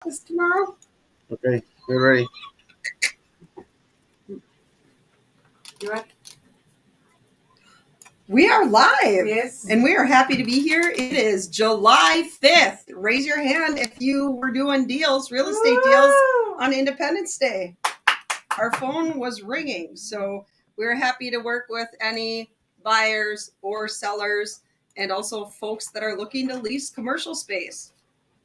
This tomorrow? Okay, we're ready. You ready? We are live. Yes. And we are happy to be here. It is July 5th. Raise your hand if you were doing deals, real estate deals on Independence Day. Our phone was ringing. So we're happy to work with any buyers or sellers and also folks that are looking to lease commercial space.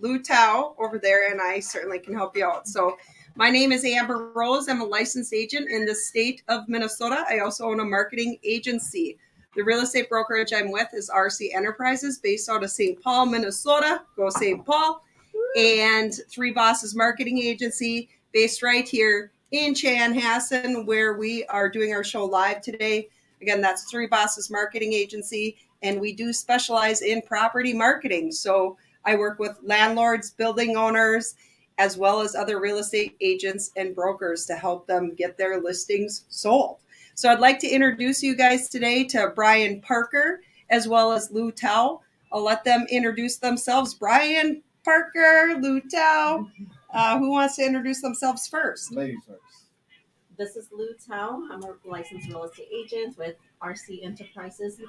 Lou Tao over there and I certainly can help you out. So my name is Amber Rose. I'm a licensed agent in the state of Minnesota. I also own a marketing agency. The real estate brokerage I'm with is RC Enterprises based out of St. Paul, Minnesota. Go St. Paul. And Three Bosses Marketing Agency based right here in Chanhassen, where we are doing our show live today. Again, that's Three Bosses Marketing Agency, and we do specialize in property marketing. So I work with landlords, building owners, as well as other real estate agents and brokers to help them get their listings sold. So I'd like to introduce you guys today to Brian Parker as well as Lou Tao. I'll let them introduce themselves. Brian Parker, Lou Tao. Who wants to introduce themselves first? Ladies first. This is Lou Tao. I'm a licensed real estate agent with RC Enterprises,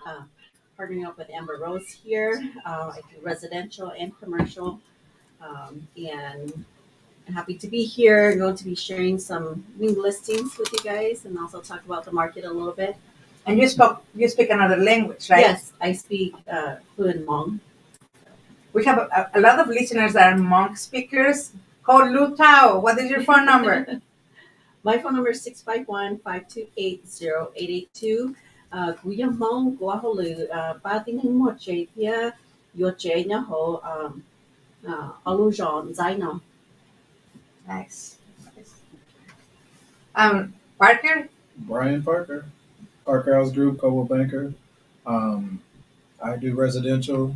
partnering up with Amber Rose here. I do residential and commercial, and I'm happy to be here. I'm going to be sharing some new listings with you guys and also talk about the market a little bit. And you speak another language, right? Yes, I speak fluent Hmong. We have a lot of listeners that are Hmong speakers. Call Lu Tao. What is your phone number? My phone number is 651-528-0882. Cú Hmong của hồ lự ba tiếng Anh một chế thia yo chế nhá hồ allusion giải nó. Nice. Parker? Brian Parker, Parker House Group, Coldwell Banker. I do residential.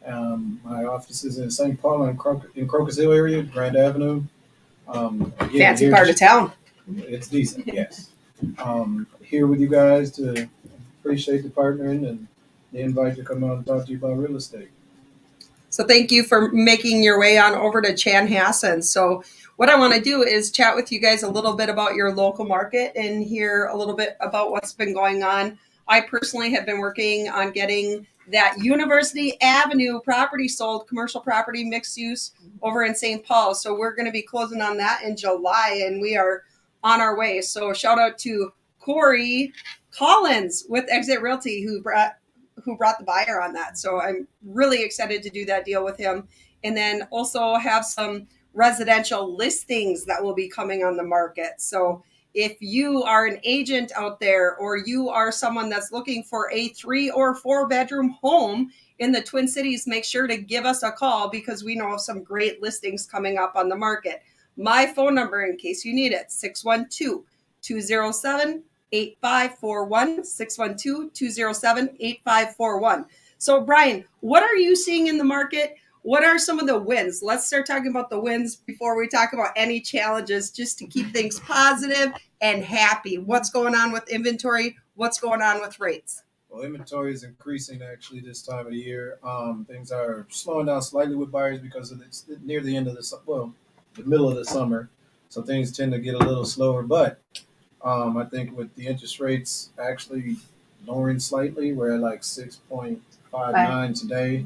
My office is in St. Paul in Crocus Hill area, Grand Avenue. Again, Fancy here- part of town. It's decent, yes. Here with you guys to appreciate the partnering and the invite to come out and talk to you about real estate. So thank you for making your way on over to Chanhassen. So what I want to do is chat with you guys a little bit about your local market and hear a little bit about what's been going on. I personally have been working on getting that University Avenue property sold, commercial property, mixed use over in St. Paul. So we're going to be closing on that in July and we are on our way. So shout out to Corey Collins with Exit Realty who brought the buyer on that. So I'm really excited to do that deal with him. And then also have some residential listings that will be coming on the market. So if you are an agent out there or you are someone that's looking for a 3 or 4 bedroom home in the Twin Cities, make sure to give us a call because we know of some great listings coming up on the market. My phone number, in case you need it, 612-207-8541, 612-207-8541. So Brian, what are you seeing in the market? What are some of the wins? Let's start talking about the wins before we talk about any challenges, just to keep things positive and happy. What's going on with inventory? What's going on with rates? Well, inventory is increasing actually this time of the year. Things are slowing down slightly with buyers because it's near the end of the middle of the summer. So things tend to get a little slower. But I think with the interest rates actually lowering slightly, we're at like 6.59 today.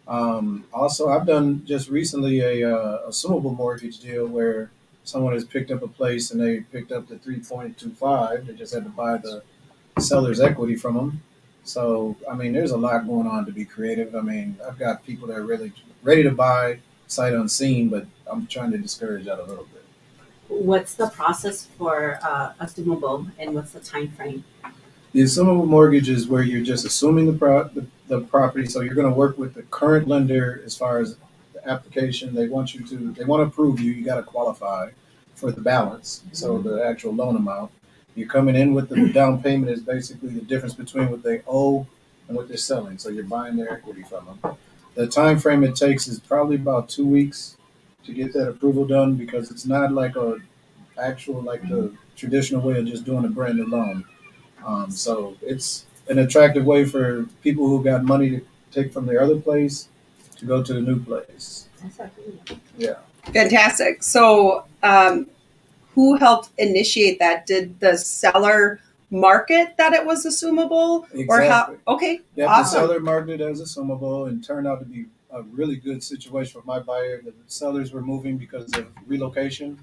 Also, I've done just recently a assumable mortgage deal where someone has picked up a place and they picked up the 3.25. They just had to buy the seller's equity from them. So, I mean, there's a lot going on to be creative. I mean, I've got people that are really ready to buy sight unseen, but I'm trying to discourage that a little bit. What's the process for assumable and what's the time frame? The assumable mortgage is where you're just assuming the property. So you're going to work with the current lender as far as the application. They want to approve you. You got to qualify for the balance. So the actual loan amount. You're coming in with the down payment is basically the difference between what they owe and what they're selling. So you're buying their equity from them. The time frame it takes is probably about 2 weeks to get that approval done because it's not like the traditional way of just doing a brand new loan. So it's an attractive way for people who got money to take from their other place to go to the new place. That's okay. Yeah. Fantastic. So, who helped initiate that? Did the seller market that it was assumable, or how? Exactly. Okay, Yeah, the awesome. seller marketed it as assumable and turned out to be a really good situation for my buyer. The sellers were moving because of relocation.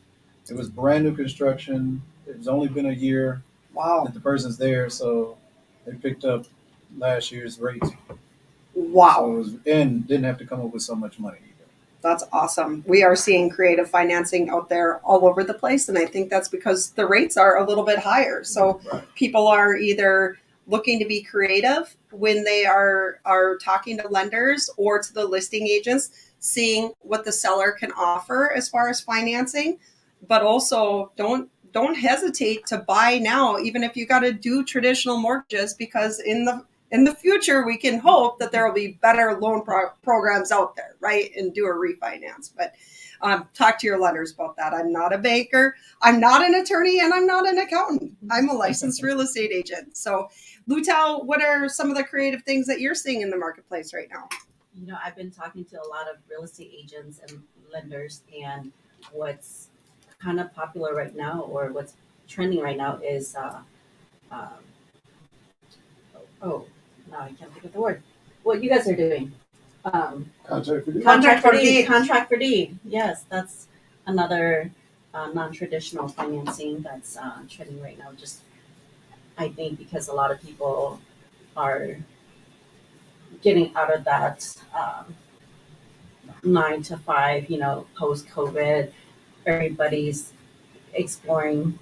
It was brand new construction. It's only been a year Wow, that the person's there, so they picked up last year's rates. So wow. it was, and didn't have to come up with so much money either. That's awesome. We are seeing creative financing out there all over the place. And I think that's because the rates are a little bit higher. So Right. people are either looking to be creative when they are talking to lenders or to the listing agents, seeing what the seller can offer as far as financing. But also don't hesitate to buy now, even if you got to do traditional mortgages, because in the future, we can hope that there will be better loan programs out there, right? And do a refinance. But talk to your lenders about that. I'm not a banker, I'm not an attorney, and I'm not an accountant. I'm a licensed real estate agent. So, Lutao, what are some of the creative things that you're seeing in the marketplace right now? You know, I've been talking to a lot of real estate agents and lenders, and what's kind of popular right now, or what's trending right now, is um, oh, no, I can't think of the word. What you guys are doing? Contract for Contract for deed. Contract for deed. Yes, that's another non-traditional financing that's trending right now. Just I think because a lot of people are getting out of that 9 to 5, post COVID. Everybody's exploring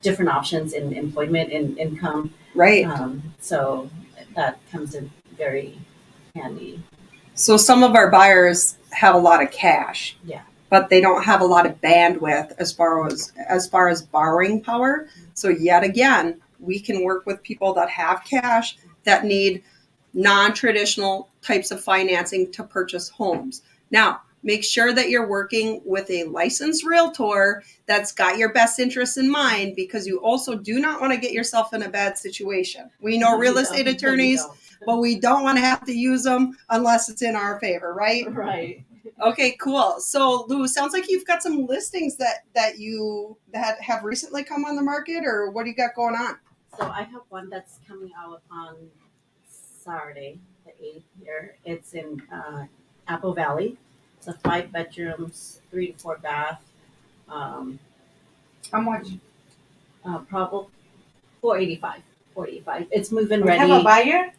different options in employment and income. Right. So that comes in very handy. So some of our buyers have a lot of cash. Yeah. But they don't have a lot of bandwidth as far as borrowing power. So yet again, we can work with people that have cash that need non-traditional types of financing to purchase homes. Now, make sure that you're working with a licensed realtor that's got your best interests in mind, because you also do not want to get yourself in a bad situation. We know real estate attorneys, but we don't want to have to use them unless it's in our favor, right? Right. Okay, cool. So Lou, sounds like you've got some listings that have recently come on the market, or what do you got going on? So I have one that's coming out on Saturday, the 8th here. It's in Apple Valley. It's a 5 bedrooms, 3 to 4 bath. How much? Probably 485. 485. It's moving We ready. have a buyer?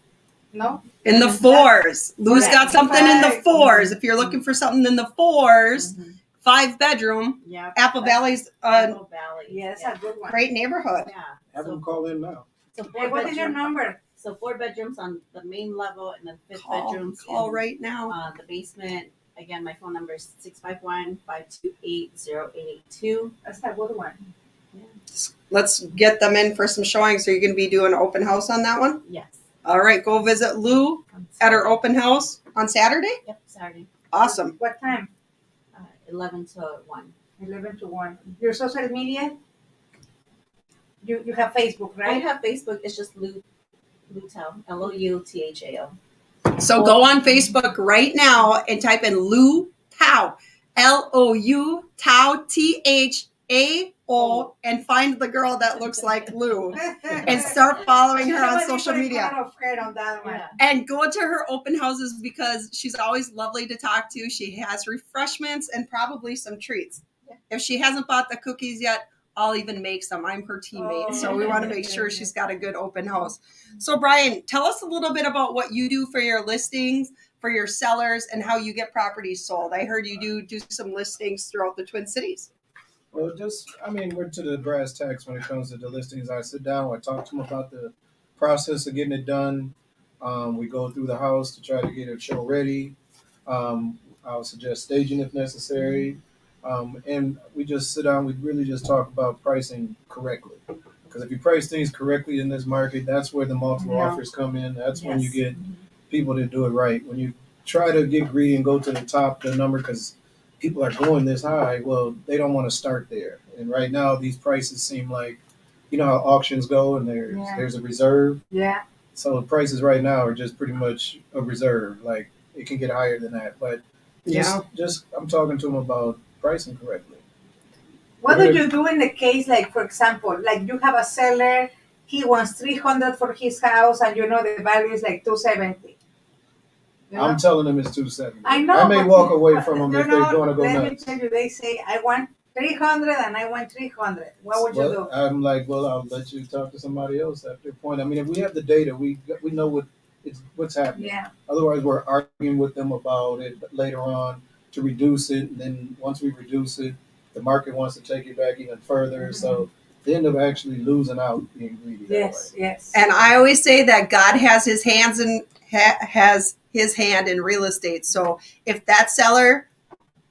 No? In the fours. Lou's got something in the Right. fours. If you're looking for something in the fours, Mhm. 5 bedroom, Yeah. Apple Valley's a Apple Valley. Yeah, it's Yeah. a good one. great neighborhood. Yeah. Have them So, call in now. so Hey, 4 what is your bedroom. number? So 4 bedrooms on the main level, and then 5th Call bedrooms in right now. the basement. Again, my phone number is 651-528-0882. That's a good one. Let's get them in for some showings. So you're going to be doing an open house on that one? Yes. All right, go visit Lou at her open house on Saturday. Yep, Saturday, Awesome. What time? 11 to 1. 11 to 1. Your social media? You have Facebook, I right? have Facebook. It's just Louthao, Louthao. So go on Facebook right now and type in Lou Tao, Lou Tao Thao, and find the girl that looks like Lou and start following her on social media. On that one. Yeah. And go to her open houses because she's always lovely to talk to. She has refreshments and probably some treats. Yeah. If she hasn't bought the cookies yet, I'll even make some. I'm her teammate, so we want to make sure she's got a good open house. So Brian, tell us a little bit about what you do for your listings, for your sellers, and how you get properties sold. I heard you do some listings throughout the Twin Cities. Well, we're to the brass tacks when it comes to the listings. I sit down, I talk to them about the process of getting it done. We go through the house to try to get a show ready. I'll suggest staging if necessary. And we just sit down, we really just talk about pricing correctly. Because if you price things correctly in this market, that's where the multiple offers come in. That's when you get people to do it right. When you try to get greedy and go to the top, the number, because people are going this high, well, they don't want to start there. And right now, these prices seem like, you know how auctions go, and there's a reserve. Yeah. So the prices right now are just pretty much a reserve. Like, it can get higher than that. But Yeah. Just I'm talking to them about pricing correctly. What do you do in the case, like, for example, like you have a seller, he wants 300 for his house, and you know the value is like 270. You know? I'm telling them it's 270. I know. I may but- walk away from but, them if they're going to go let nuts. me tell you, they say, I want 300 and I want 300. What would you do? I'm like, well, I'll let you talk to somebody else at their point. I mean, if we have the data, we know what's happening. Yeah. Otherwise, we're arguing with them about it later on to reduce it, and then once we reduce it, the market wants to take it back even further. So they end up actually losing out being greedy. Yes, That way. yes. And I always say that God has his hands in has his hand in real estate. So if that seller,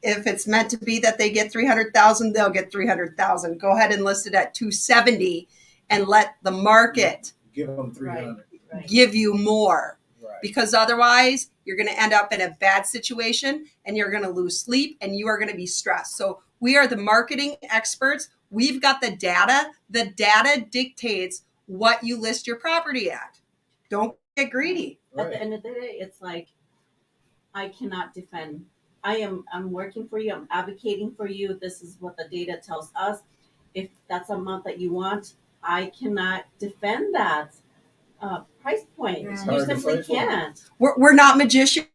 if it's meant to be that they get 300,000, they'll get 300,000. Go ahead and list it at 270, and let the market Give them 300. Right. give you more. Right. Because otherwise you're going to end up in a bad situation and you're going to lose sleep and you are going to be stressed. So we are the marketing experts. We've got the data. The data dictates what you list your property at. Don't get greedy. At the end of the day, it's like I cannot defend. I'm working for you. I'm advocating for you. This is what the data tells us. If that's a amount that you want, I cannot defend that price point. Yeah. It's You hard to simply fight for. can't. We're not magicians.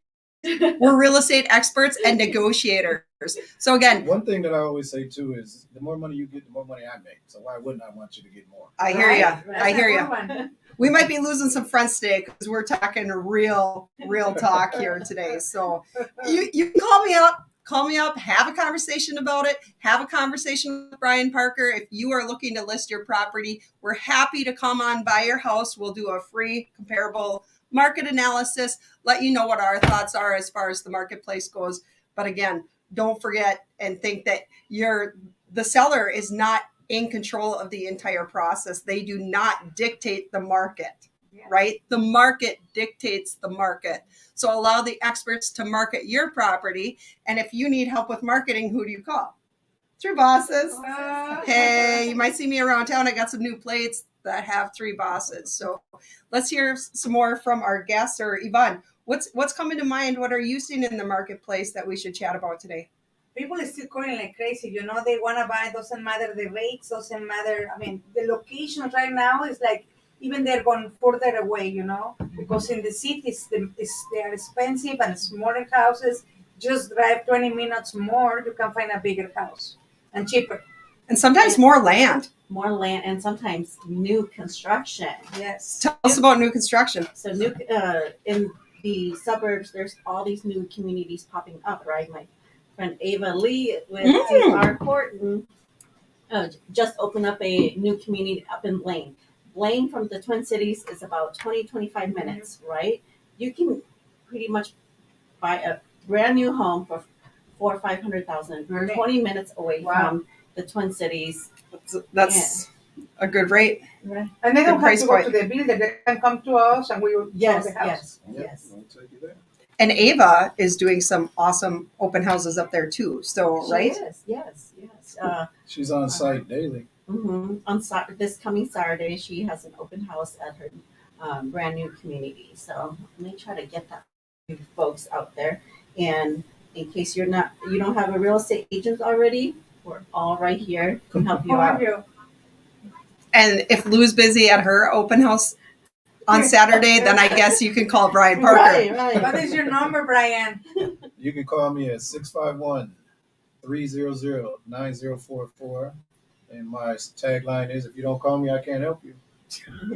We're real estate experts and negotiators. So again, One thing that I always say too is the more money you get, the more money I make. So why wouldn't I want you to get more? I hear you. Right. I hear That's a you. good one. We might be losing some friends today because we're talking real talk here today. So you can call me up, have a conversation about it, have a conversation with Brian Parker. If you are looking to list your property, we're happy to come on by your house. We'll do a free comparable market analysis, let you know what our thoughts are as far as the marketplace goes. But again, don't forget and think that the seller is not in control of the entire process. They do not dictate the market, right? The market dictates the market. So allow the experts to market your property. And if you need help with marketing, who do you call? Three bosses. Hey, you might see me around town. I got some new plates that have three bosses. So let's hear some more from our guests. Or Yvonne, what's coming to mind? What are you seeing in the marketplace that we should chat about today? People are still calling like crazy. You know, they want to buy. Doesn't matter the rates. Doesn't matter. I mean, the location right now is like even they're going further away. You know, because in the cities they are expensive and smaller houses. Just drive 20 minutes more, you can find a bigger house and cheaper. And sometimes more land. More land and sometimes new construction. Yes. Tell us about new construction. So new in the suburbs, there's all these new communities popping up, right? My friend Ava Lee with our Horton just opened up a new community up in Blaine. Blaine from the Twin Cities is about 25 minutes, right? You can pretty much buy a brand new home for $400,000 or 500,000. Really? 20 minutes away Wow. from the Twin Cities. That's a good rate. Right. And they don't have price to go point. to the builder. They can come to us and we will Yes, sell the house. yes. I'll take you there. And Ava is doing some awesome open houses up there too. So, right? Yes. She's on site daily. On this coming Saturday, she has an open house at her brand new community. So let me try to get that to you folks out there. And in case you don't have a real estate agent already, we're all right here to help you out. And if Lou's busy at her open house on Saturday, then I guess you can call Brian Parker. Right. What is your number, Brian? You can call me at 651-300-9044. And my tagline is, if you don't call me, I can't help you.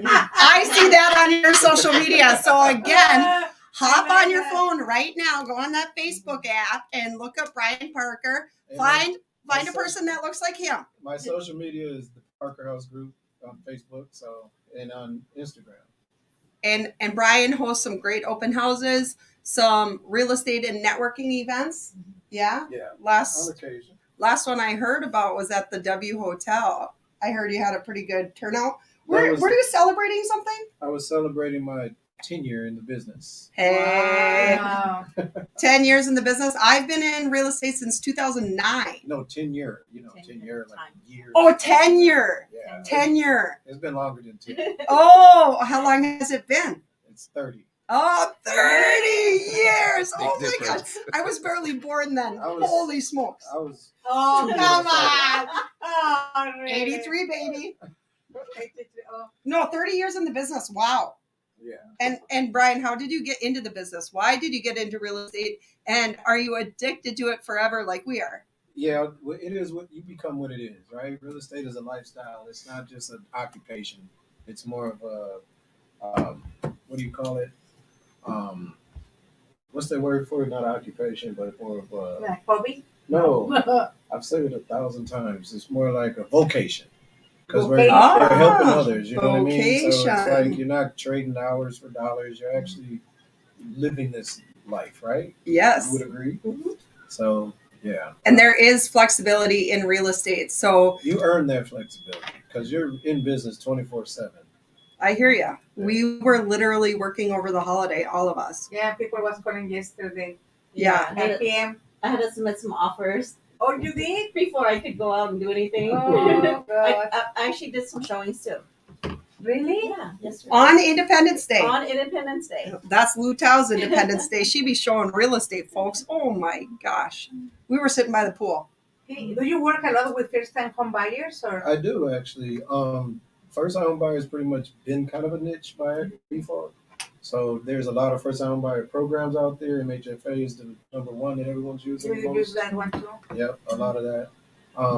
I see that on your social media. So again, hop on your phone right now, go on that Facebook app and look up Brian Parker. And Find a person that looks like him. my social media is the Parker House Group on Facebook, and on Instagram. And Brian hosts some great open houses, some real estate and networking events. Yeah. Yeah, on Last occasion. one I heard about was at the W Hotel. I heard you had a pretty good turnout. That was- Were you celebrating something? I was celebrating my tenure in the business. Hey, Wow. 10 years in the business. I've been in real estate since 2009. No, tenure. Tenure, Tenure, like time. years. Oh, tenure. Yeah. Tenure. It's been longer than 10. Oh, how long has it been? It's 30. Oh, 30 years. Oh Big my God. difference. I was barely born then. I was- Holy smokes. I was Oh, Two come years on. Oh, really? 83, baby. 83. Oh. No, 30 years in the business. Wow. yeah. And Brian, how did you get into the business? Why did you get into real estate? And are you addicted to it forever like we are? Yeah, it is what you become what it is, right? Real estate is a lifestyle. It's not just an occupation. It's more of a what do you call it? What's the word for it? Not occupation, but more of a Like hobby? no. I've said it 1,000 times. It's more like a vocation because we're Vocation. helping others. You know what I mean? So it's Vocation. like you're not trading hours for dollars. You're actually living this life, right? Yes. You would agree. Mhm. So yeah, And there is flexibility in real estate. So you earn that flexibility because you're in business 24/7. I hear you. We were literally working over the holiday, all of us. Yeah, people was calling yesterday. Yeah. I 9 had, p.m. I had to submit some offers Oh, you did? before I could go out and do anything. Oh, God. I actually did some showings too. Really? Yeah, yesterday. On Independence Day. On Independence Day. That's Lou Tao's Independence Day. She be showing real estate, folks. Oh my gosh. We were sitting by the pool. Hey, do you work a lot with first-time home buyers or? I do actually. First home buyers pretty much been kind of a niche by default. So there's a lot of first home buyer programs out there. MHFA is the number one that everyone's using. You use that one too? Yep, a lot of that.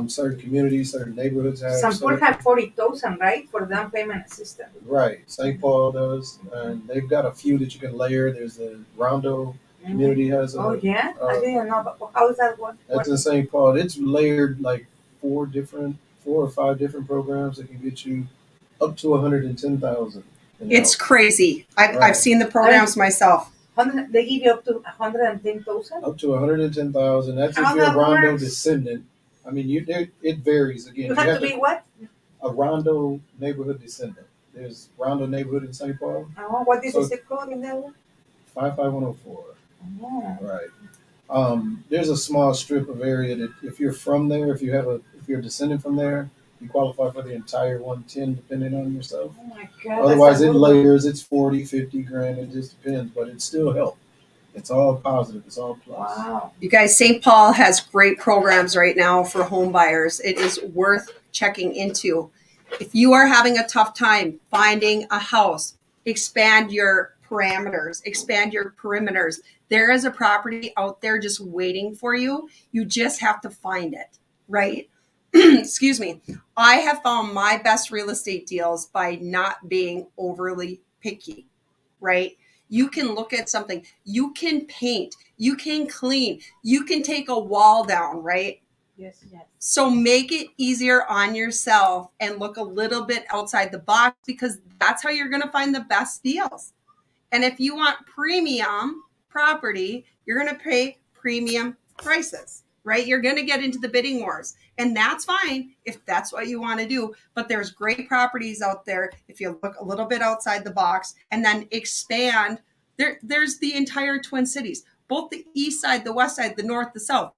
Certain communities, certain neighborhoods have. Some people have 40,000, right, for down payment assistance. Right, St. Paul does, and they've got a few that you can layer. There's the Rondo community has a. Oh yeah, I uh, didn't know. But how is that one? That's in St. Paul. It's layered like 4 or 5 different programs that can get you up to 110,000. It's crazy. I've Right. seen the programs myself. They give you up to 110,000. Up to 110,000. That's if How you're a that Rondo works? descendant. I mean, it varies again. You have to be what? a Rondo neighborhood descendant. There's Rondo neighborhood in St. Paul, Oh, what is So- the zip code in that one? 55104. Oh. Right. There's a small strip of area that if you're from there, if you're a descendant from there, you qualify for the entire 110 depending on yourself. Oh my God. Otherwise, that's a it good one. layers. It's 40, 50 grand. It just depends, but it still helps. It's all positive. It's all plus. Wow. You guys, St. Paul has great programs right now for home buyers. It is worth checking into. If you are having a tough time finding a house, expand your parameters, expand your perimeters. There is a property out there just waiting for you. You just have to find it, right? Excuse me. I have found my best real estate deals by not being overly picky, right? You can look at something, you can paint, you can clean, you can take a wall down, right? Yes. Yes. So make it easier on yourself and look a little bit outside the box because that's how you're going to find the best deals. And if you want premium property, you're going to pay premium prices, right? You're going to get into the bidding wars. And that's fine if that's what you want to do. But there's great properties out there if you look a little bit outside the box and then expand. There's the entire Twin Cities, both the east side, the west side, the north, the south.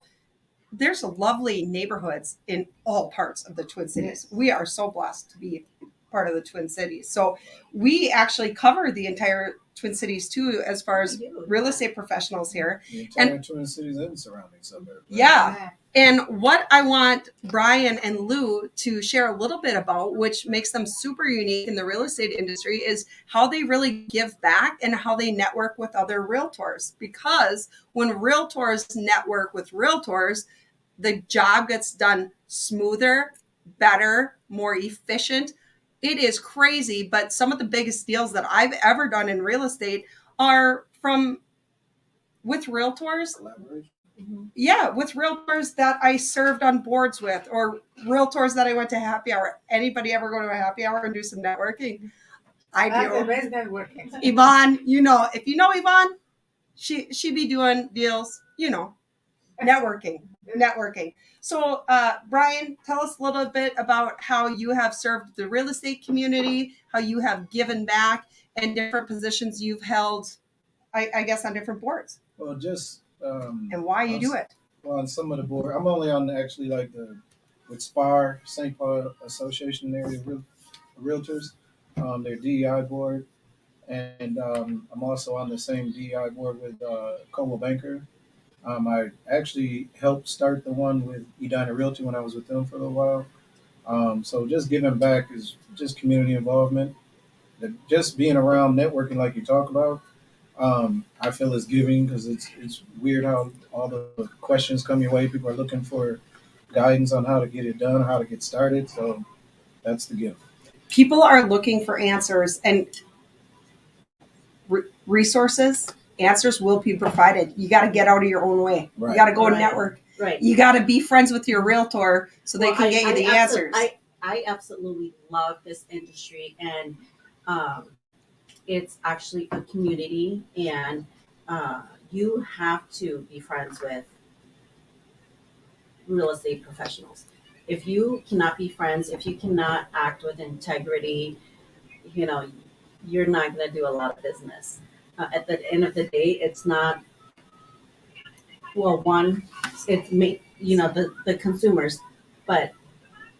There's lovely neighborhoods in all parts of the Twin Cities. We are so blessed to be part of the Twin Cities. So we actually cover the entire Twin Cities too, as far as real estate professionals here. The entire Twin Cities and surrounding suburbs. right? Yeah. And what I want Brian and Lou to share a little bit about, which makes them super unique in the real estate industry, is how they really give back and how they network with other realtors. Because when realtors network with realtors, the job gets done smoother, better, more efficient. It is crazy, but some of the biggest deals that I've ever done in real estate are with realtors. Collaboration. Yeah, with realtors that I served on boards with, or realtors that I went to happy hour. Anybody ever go to a happy hour and do some networking? I That's the do. best networking. Yvonne, if you know Yvonne, she be doing deals, networking. So, Brian, tell us a little bit about how you have served the real estate community, how you have given back, and different positions you've held, I guess, on different boards, Well, just and why you do it. well, on some of the board, I'm only on actually like with SPAR, St. Paul Association area Realtors, their DEI board. and I'm also on the same DEI board with Coldwell Banker. I actually helped start the one with Edina Realty when I was with them for a little while. So just giving back is just community involvement. Just being around networking like you talk about, I feel is giving because it's weird how all the questions come your way. People are looking for guidance on how to get it done, how to get started. So that's the gift. People are looking for answers, and resources, answers will be provided. You got to get out of your own way. Right. You got to go Right. network. Right. You got to be friends with your realtor so they Well, can get you the answers. I absolutely love this industry, and it's actually a community, and you have to be friends with real estate professionals. If you cannot be friends, if you cannot act with integrity, you know, you're not going to do a lot of business. At the end of the day, it's not, well, one, it's the consumers, but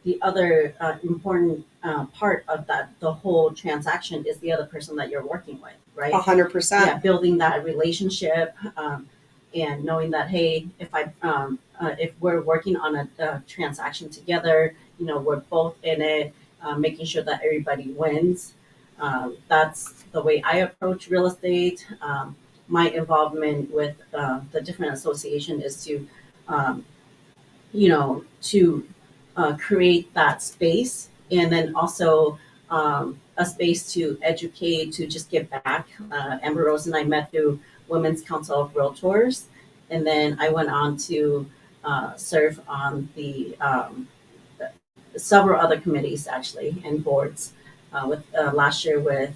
the other important part of that, the whole transaction, is the other person that you're working with, right? 100%. Yeah, building that relationship, and knowing that, hey, if we're working on a transaction together, we're both in it, making sure that everybody wins. That's the way I approach real estate. My involvement with the different association is to, to create that space, and then also a space to educate, to just give back. Amber Rose and I met through Women's Council of Realtors, and then I went on to serve on the several other committees actually and boards. With last year with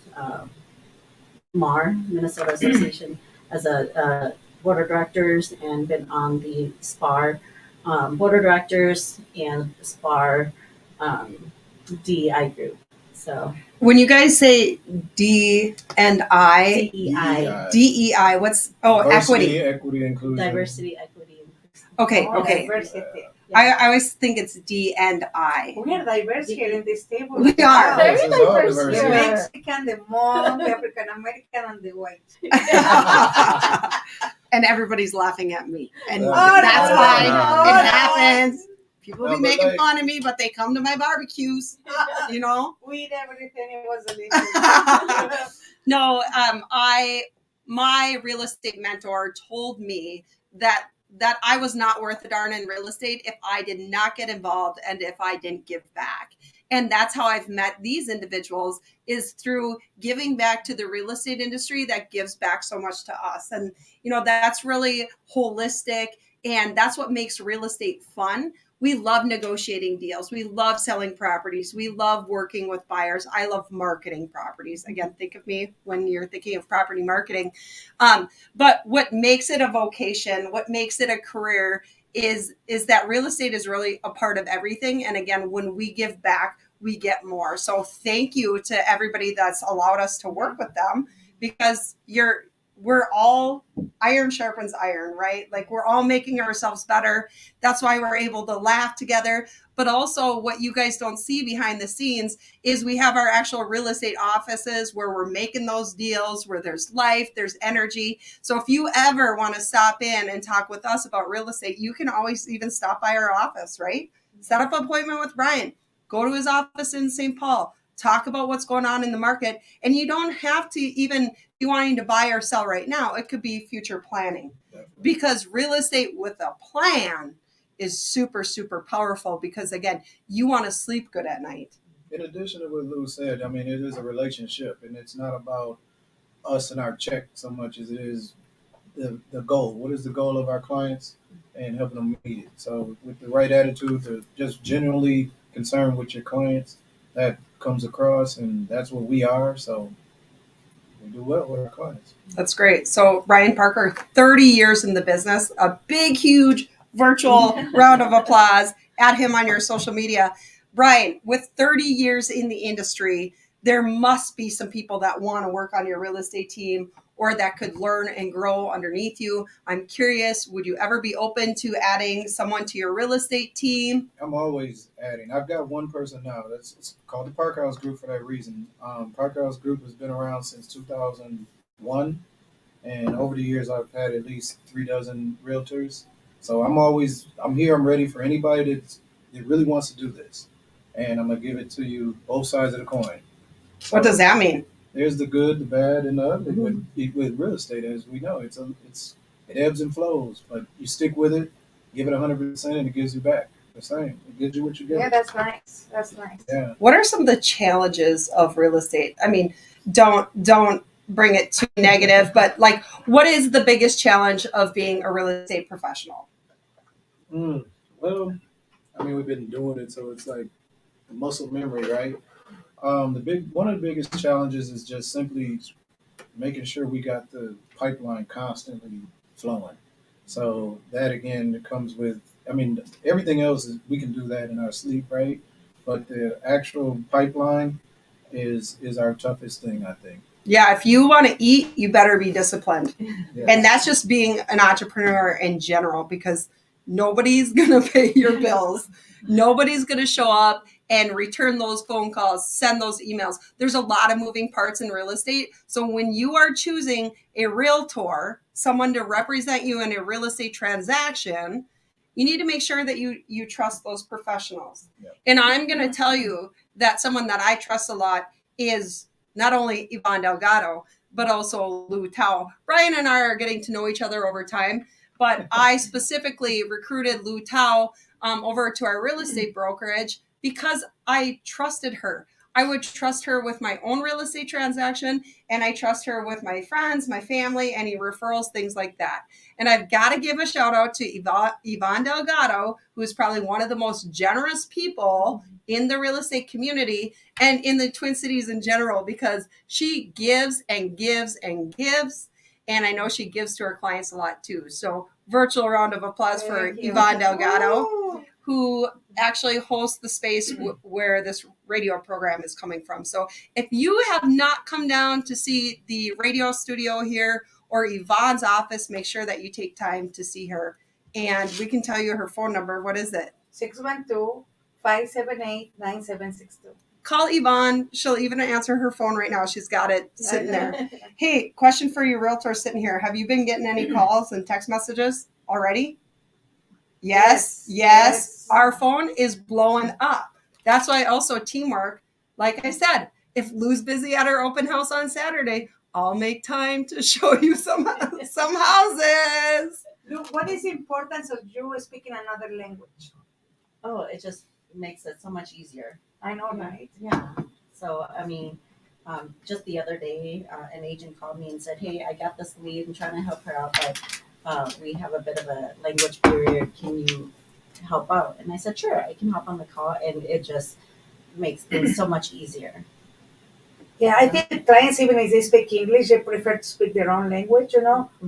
MAR, Minnesota Association, as a board of directors, and been on the SPAR board of directors and SPAR DEI group. So When you guys say D and I, DEI, DEI, what's, Diversity, equity. Equity, inclusion. diversity, equity, inclusion. Okay, Oh, okay. diversity. I always think it's D and I. We are diverse here in this table. We are. Very This is all diverse diversity. The here. Mexican, the Hmong, the African American, and the white. And everybody's laughing at me. And Oh, that's no, why no, it no. happens. People No, be but making like- fun of me, but they come to my barbecues, you know? We eat everything. It was delicious. No, my real estate mentor told me that I was not worth a darn in real estate if I did not get involved and if I didn't give back. And that's how I've met these individuals, is through giving back to the real estate industry that gives back so much to us. And, that's really holistic. And that's what makes real estate fun. We love negotiating deals. We love selling properties. We love working with buyers. I love marketing properties. Again, think of me when you're thinking of property marketing. But what makes it a vocation, what makes it a career is that real estate is really a part of everything. And again, when we give back, we get more. So thank you to everybody that's allowed us to work with them, because we're all, iron sharpens iron, right? Like, we're all making ourselves better. That's why we're able to laugh together. But also, what you guys don't see behind the scenes is we have our actual real estate offices where we're making those deals, where there's life, there's energy. So if you ever want to stop in and talk with us about real estate, you can always even stop by our office, right? Set up an appointment with Brian. Go to his office in St. Paul. Talk about what's going on in the market. And you don't have to even be wanting to buy or sell right now. It could be future planning. Definitely. Because real estate with a plan is super, super powerful, because again, you want to sleep good at night. In addition to what Lou said, I mean, it is a relationship, and it's not about us and our check so much as it is the goal. What is the goal of our clients, and helping them meet it. So with the right attitude, to just genuinely concerned with your clients, that comes across, and that's what we are. So we do well with our clients. That's great. So Ryan Parker, 30 years in the business, a big, huge virtual round of applause at him on your social media. Brian, with 30 years in the industry, there must be some people that want to work on your real estate team or that could learn and grow underneath you. I'm curious, would you ever be open to adding someone to your real estate team? I'm always adding. I've got one person now. It's called the Park House Group for that reason. Park House Group has been around since 2001, and over the years I've had at least 3 dozen realtors. So I'm here. I'm ready for anybody that really wants to do this, and I'm gonna give it to you both sides of the coin. So What does that mean? there's the good, the bad, and the ugly with real estate. As we know, it ebbs and flows, but you stick with it, give it 100%, and it gives you back the same. It gives you what you get. Yeah, that's nice. That's nice. Yeah. What are some of the challenges of real estate? I mean, don't bring it too negative, but like, what is the biggest challenge of being a real estate professional? Well, I mean, we've been doing it, so it's like muscle memory, right? One of the biggest challenges is just simply making sure we got the pipeline constantly flowing. So that again comes with, I mean, everything else is we can do that in our sleep, right? But the actual pipeline is our toughest thing, I think. Yeah, if you want to eat, you better be disciplined. Yeah. And that's just being an entrepreneur in general, because nobody's going to pay your bills. Nobody's going to show up and return those phone calls, send those emails. There's a lot of moving parts in real estate. So when you are choosing a realtor, someone to represent you in a real estate transaction, you need to make sure that you trust those professionals. Yep. And I'm going to tell you that someone that I trust a lot is not only Yvonne Delgado, but also Lou Tao. Brian and I are getting to know each other over time, but I specifically recruited Lou Tao over to our real estate brokerage because I trusted her. I would trust her with my own real estate transaction, and I trust her with my friends, my family, any referrals, things like that. And I've got to give a shout out to Yvonne Delgado, who is probably one of the most generous people in the real estate community and in the Twin Cities in general, because she gives and gives and gives. And I know she gives to her clients a lot too. So virtual round of applause for Yvonne Delgado, who actually hosts the space where this radio program is coming from. So if you have not come down to see the radio studio here or Yvonne's office, make sure that you take time to see her. And we can tell you her phone number. What is it? 612-578-9762. Call Yvonne. She'll even answer her phone right now. She's got it sitting there. Hey, question for you realtor sitting here. Have you been getting any calls and text messages already? Yes. Our phone is blowing up. That's why also teamwork. Like I said, if Lou's busy at her open house on Saturday, I'll make time to show you some houses. Lou, what is the importance of you speaking another language? Oh, it just makes it so much easier. I know, right? Yeah. So, I mean, just the other day, an agent called me and said, hey, I got this lead. I'm trying to help her out, but we have a bit of a language barrier. Can you help out? And I said, sure, I can hop on the call. And it just makes things so much easier. Yeah, I think clients, even if they speak English, they prefer to speak their own language,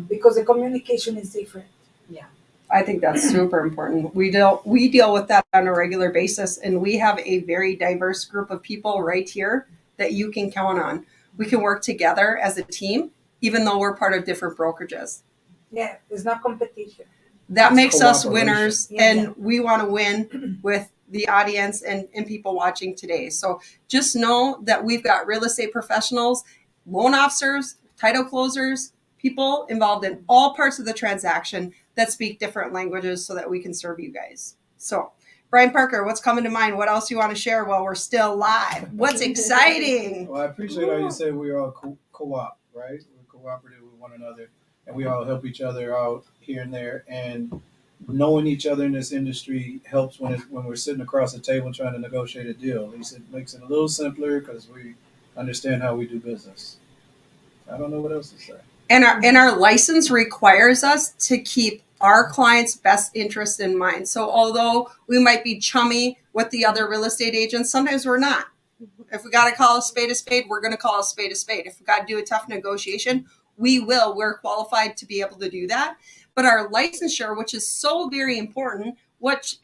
because the communication is different. Yeah. I think that's super important. We deal with that on a regular basis, and we have a very diverse group of people right here that you can count on. We can work together as a team, even though we're part of different brokerages. Yeah, there's no competition. That It's makes us cooperation. winners, Yeah, and yeah. we want to win with the audience and people watching today. So just know that we've got real estate professionals, loan officers, title closers, people involved in all parts of the transaction that speak different languages so that we can serve you guys. So, Brian Parker, what's coming to mind? What else you want to share while we're still live? What's exciting? Well, I appreciate how you say we're all co-op, right? We're cooperative with one another, and we all help each other out here and there. And knowing each other in this industry helps when we're sitting across the table trying to negotiate a deal. At least it makes it a little simpler because we understand how we do business. I don't know what else to say. And our license requires us to keep our clients' best interest in mind. So although we might be chummy with the other real estate agents, sometimes we're not. If we got to call a spade, we're going to call a spade. If we got to do a tough negotiation, we will. We're qualified to be able to do that. But our licensure, which is so very important, what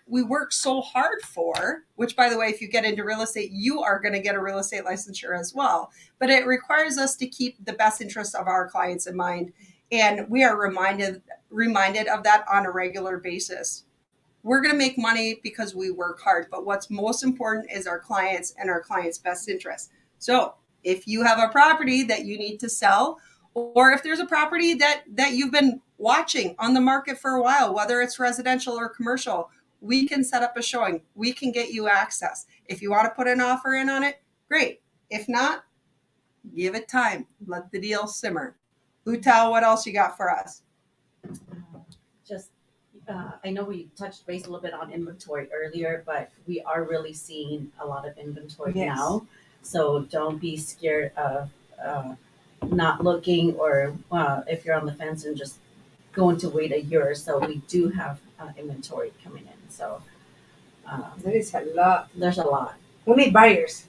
we work so hard for, which by the way, if you get into real estate, you are going to get a real estate licensure as well. But it requires us to keep the best interests of our clients in mind. And we are reminded of that on a regular basis. We're going to make money because we work hard, but what's most important is our clients and our clients' best interests. So if you have a property that you need to sell, or if there's a property that you've been watching on the market for a while, whether it's residential or commercial, we can set up a showing. We can get you access. If you want to put an offer in on it, great. If not, give it time. Let the deal simmer. Utal, what else you got for us? Just, I know we touched base a little bit on inventory earlier, but we are really seeing a lot of inventory Yes. now. So don't be scared of not looking, or if you're on the fence and just going to wait a year or so. We do have inventory coming in. So There is a lot. there's a lot. We need buyers.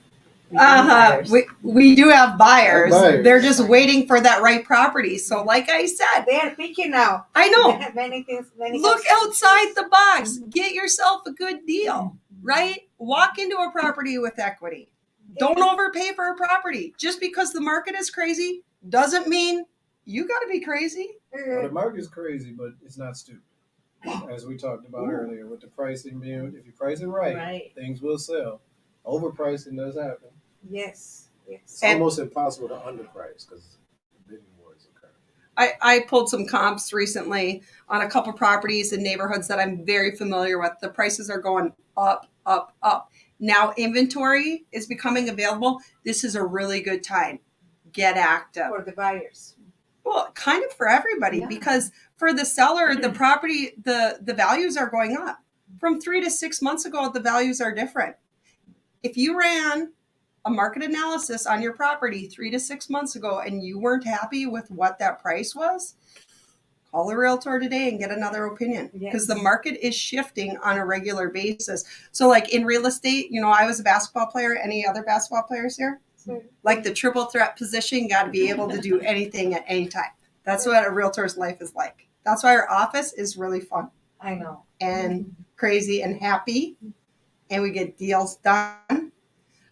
We do have buyers. We do have buyers. Buyers. They're just waiting for that right property. So like I said, They are picking now. I know. They have many things. Many Look houses. outside the box. Get yourself a good deal, right? Walk into a property with equity. Don't overpay for a property. Just because the market is crazy doesn't mean you got to be crazy. Well, the market's crazy, but it's not stupid. As we talked about earlier, with the pricing being, if you price it right, things will sell. Overpricing does happen. Yes. Yes. It's almost impossible to underprice because bidding wars occur. I pulled some comps recently on a couple properties in neighborhoods that I'm very familiar with. The prices are going up, up, up. Now inventory is becoming available. This is a really good time. Get active. For the buyers. Well, kind of for everybody, Yeah. because for the seller, the property, the values are going up. From 3 to 6 months ago, the values are different. If you ran a market analysis on your property 3 to 6 months ago and you weren't happy with what that price was, call a realtor today and get another opinion, because the market is shifting on a regular basis. So like in real estate, I was a basketball player. Any other basketball players here? Like the triple threat position, got to be able to do anything at any time. That's what a realtor's life is like. That's why our office is really fun I know. and crazy and happy, and we get deals done.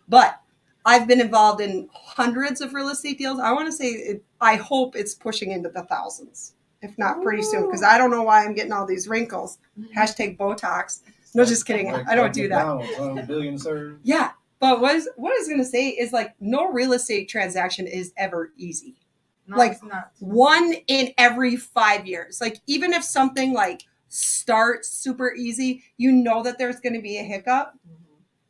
But I've been involved in hundreds of real estate deals. I want to say, I hope it's pushing into the thousands, if not pretty soon, because I don't know why I'm getting all these wrinkles. Hashtag Botox. No, just kidding. Like I don't do that. McDonald's, billion served. Yeah. But what I was going to say is, like, no real estate transaction is ever easy. No, Like, it's not. 1 in every 5 years. Like, even if something like starts super easy, that there's going to be a hiccup,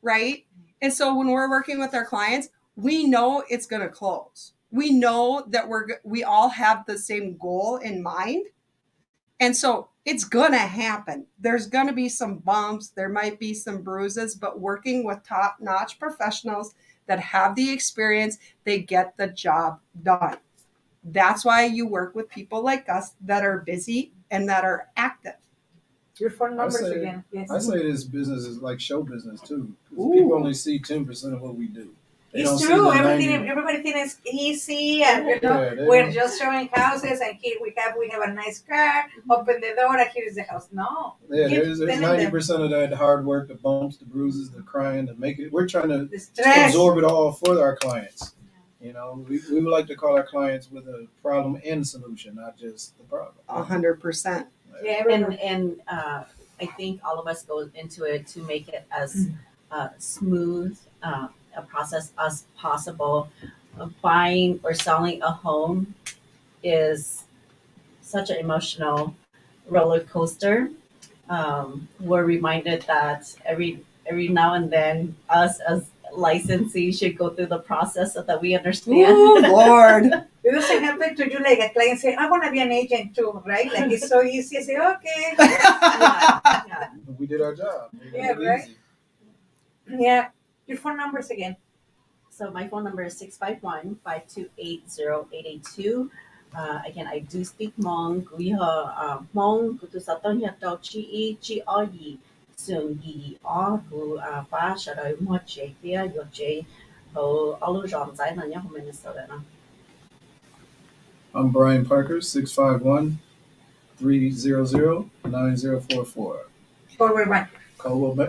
right? And so when we're working with our clients, we know it's going to close. We know that we all have the same goal in mind. And so it's going to happen. There's going to be some bumps. There might be some bruises, but working with top-notch professionals that have the experience, they get the job done. That's why you work with people like us that are busy and that are active. Your phone numbers say- again. Yes. I say this business is like show business too. 'Cause Ooh. people only see 10% of what we do. They don't It's see true. the Everything, 90. everybody thinks it's easy, and they we're don't. just showing houses, and here we have a nice car. Open the door, and here is the house. No, Yeah, Keep there's spinning 90% of that hard work, the bumps, the bruises, the crying, to make it. We're trying to the stress. absorb it all for our clients. We would like to call our clients with a problem and solution, not just the problem. 100%. Yeah, everybody. And I think all of us go into it to make it as smooth a process as possible. Buying or selling a home is such an emotional roller coaster. We're reminded that every now and then, us as licensees should go through the process so that we understand. Ooh, Lord. It doesn't happen to you like a client say, I want to be an agent too, right? Like it's so easy. I say, okay. Yeah. We did our job. We made Yeah, it right. easy. Yeah. Your phone numbers again. So my phone number is 651-528-0882. Again, I do speak Hmong. Guiha Hmong kutu satong yato chi yi soon yi gu fa shadow mo che bia yo che ho alu jom zai na ho Minnesota na. I'm Brian Parker, 651-300-9044. Forward Bank.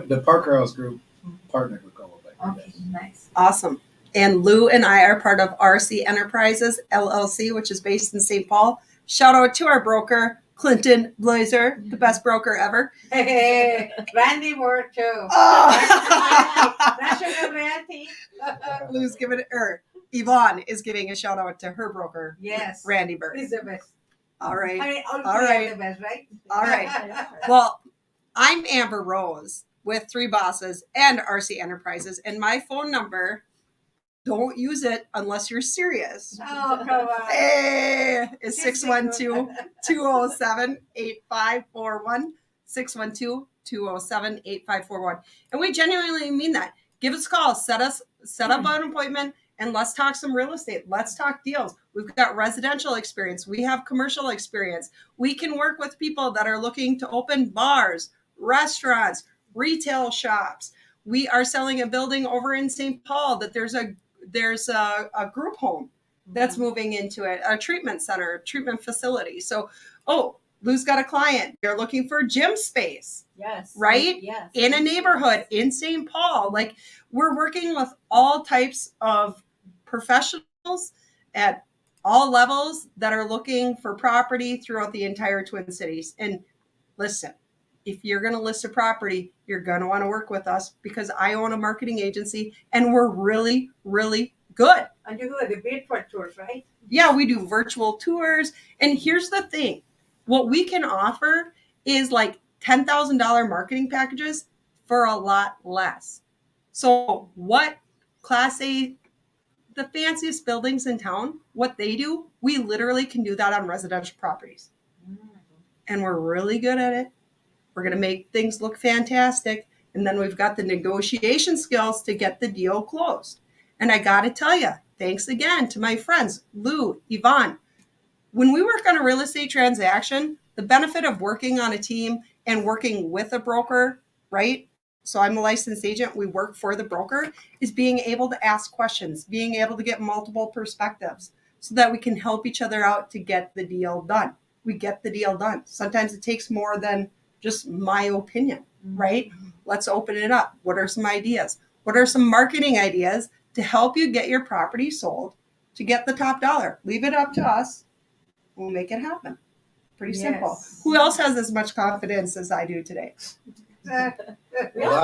The Parker House Group partnered with Coldwell Bank. Okay, Yes. nice. Awesome. And Lou and I are part of RC Enterprises LLC, which is based in St. Paul. Shout out to our broker, Clinton Blazer, the best broker ever. Hey, Randy Ward too. Oh. National Realty. Lou's giving it, or Yvonne is giving a shout out to her broker, Yes. Randy Bird. He's the best. All right. I mean, all All three right. are the best, right? All right. Well, I'm Amber Rose with 3 Bosses and RC Enterprises, and my phone number, don't use it unless you're serious. Oh, come on. Hey, it's 612-207-8541. 612-207-8541. And we genuinely mean that. Give us a call, set up an appointment, and let's talk some real estate. Let's talk deals. We've got residential experience. We have commercial experience. We can work with people that are looking to open bars, restaurants, retail shops. We are selling a building over in St. Paul that there's a group home that's moving into it, a treatment center, a treatment facility. So, Lou's got a client. They're looking for gym space. Yes. Right? Yes. In a neighborhood in St. Paul. Like, we're working with all types of professionals at all levels that are looking for property throughout the entire Twin Cities. And listen, if you're going to list a property, you're going to want to work with us because I own a marketing agency and we're really, really good. And you do the virtual tours, right? Yeah, we do virtual tours. And here's the thing. What we can offer is like $10,000 marketing packages for a lot less. So what Class A, the fanciest buildings in town, what they do, we literally can do that on residential properties. And we're really good at it. We're going to make things look fantastic. And then we've got the negotiation skills to get the deal closed. And I got to tell you, thanks again to my friends, Lou, Yvonne. When we work on a real estate transaction, the benefit of working on a team and working with a broker, right? So I'm a licensed agent. We work for the broker, is being able to ask questions, being able to get multiple perspectives so that we can help each other out to get the deal done. We get the deal done. Sometimes it takes more than just my opinion, right? Let's open it up. What are some ideas? What are some marketing ideas to help you get your property sold to get the top dollar? Leave it up to us. We'll make it happen. Pretty simple. Who else has as much confidence as I do today? Well,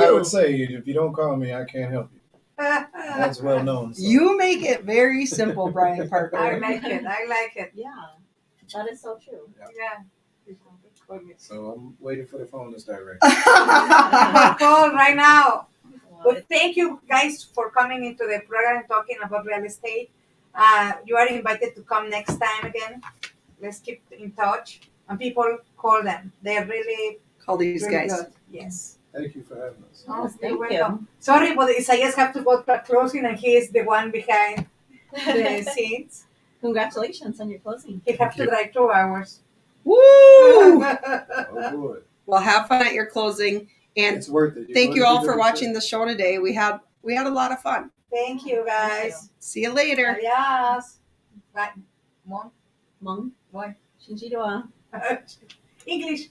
I would say if you don't call me, I can't help you. That's well known. So. You make it very simple, Brian Parker. I like it. I like it. Yeah. That is so true. Yeah. So I'm waiting for the phone to start ringing. Call right now. Well, Well, thank you guys for coming into the program talking about real estate. You are invited to come next time again. Let's keep in touch. And people call them. They're really, Call these really guys. good. Yes. Thank you for having us. Oh, Yes, you're thank welcome. Sorry, but I just have to go to a closing and he is the one behind the scenes. Congratulations on your closing. He have to you. drive 2 hours. Woo! Oh boy, Well, have fun at your closing. And it's worth it. thank you all for watching the show today. We had a lot of fun. Thank you, guys. See you later. Adios. Bye. Mom. Mong. Bye. Shinjidoa. English.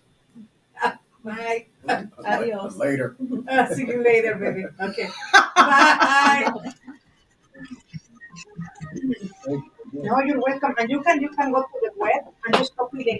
Bye. Adios. Later. See you later, baby. Okay. Bye. No, you're welcome. And you can go to the web and just copy the